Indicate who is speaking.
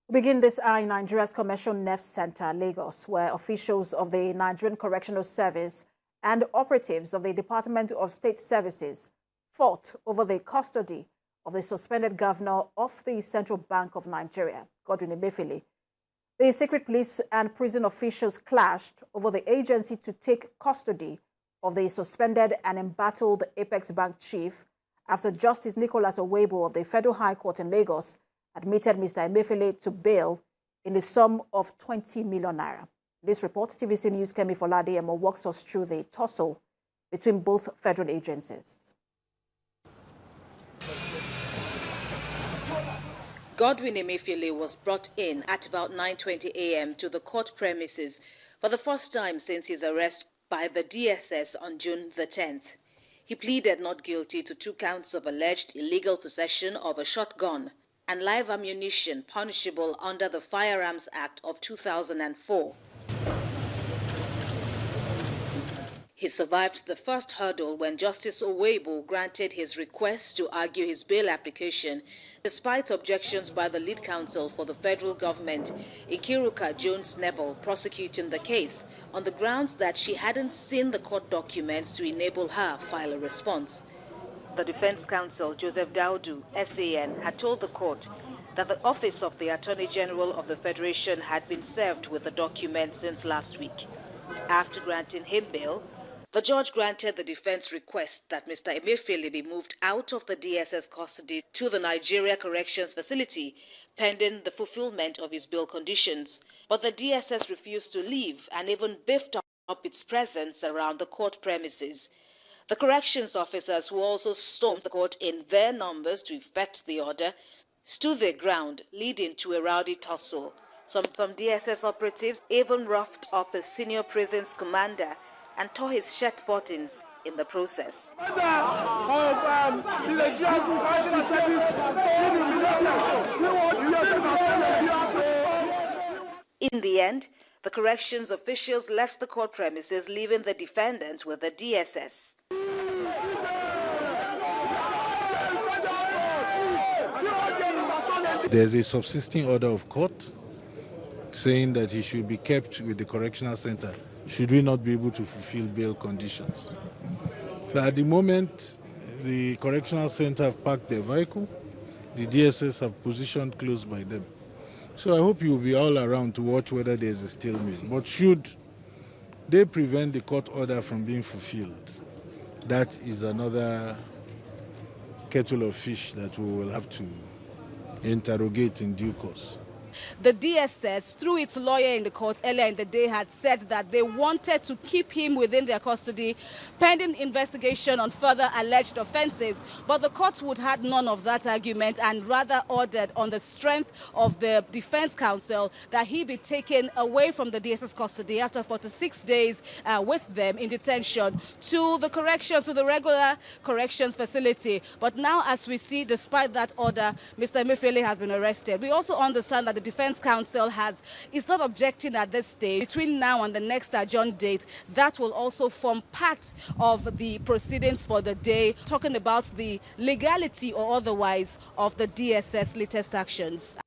Speaker 1: We begin this hour in Nigeria's Commercial Nerve Center, Lagos, where officials of the Nigerian Correctional Service and operatives of the Department of State Services fought over the custody of the suspended governor of the Central Bank of Nigeria, Godwin Emefiele. The secret police and prison officials clashed over the agency to take custody of the suspended and embattled Apex Bank chief after Justice Nicholas Owebo of the Federal High Court in Lagos admitted Mr. Emefiele to bail in the sum of 20 million naira. This report, TVC News' Kemi Folade walks us through the tussle between both federal agencies.
Speaker 2: Godwin Emefiele was brought in at about 9:20 a.m. to the court premises for the first time since his arrest by the DSS on June the 10th. He pleaded not guilty to 2 counts of alleged illegal possession of a shotgun and live ammunition punishable under the Firearms Act of 2004. He survived the first hurdle when Justice Owebo granted his request to argue his bail application, despite objections by the lead counsel for the federal government, Ikiruka Jones-Nebel, prosecuting the case on the grounds that she hadn't seen the court documents to enable her file a response. The defense counsel, Joseph Daudu, SAN, had told the court that the Office of the Attorney General of the Federation had been served with the documents since last week. After granting him bail, the judge granted the defense request that Mr. Emefiele be moved out of the DSS custody to the Nigeria Corrections Facility, pending the fulfillment of his bail conditions. But the DSS refused to leave and even beefed up its presence around the court premises. The corrections officers, who also stormed the court in their numbers to effect the order, stood their ground, leading to a rowdy tussle. Some DSS operatives even roughed up a senior prisons commander and tore his shirt buttons in the process. In the end, the corrections officials left the court premises, leaving the defendants with the DSS.
Speaker 3: There's a subsisting order of court saying that he should be kept with the correctional center should we not be able to fulfill bail conditions. So at the moment, the correctional center have parked their vehicle, the DSS have positioned close by them. So I hope you will be all around to watch whether there's a stalemate. But should they prevent the court order from being fulfilled, that is another kettle of fish that we will have to interrogate in due course.
Speaker 4: The DSS, through its lawyer in the court earlier in the day, had said that they wanted to keep him within their custody pending investigation on further alleged offenses. But the court would have none of that argument and rather ordered, on the strength of the defense counsel, that he be taken away from the DSS custody after 46 days with them in detention to the regular corrections facility. But now, as we see, despite that order, Mr. Emefiele has been arrested. We also understand that the defense counsel is not objecting at this stage. Between now and the next adjourned date, that will also form part of the proceedings for the day, talking about the legality or otherwise of the DSS latest actions.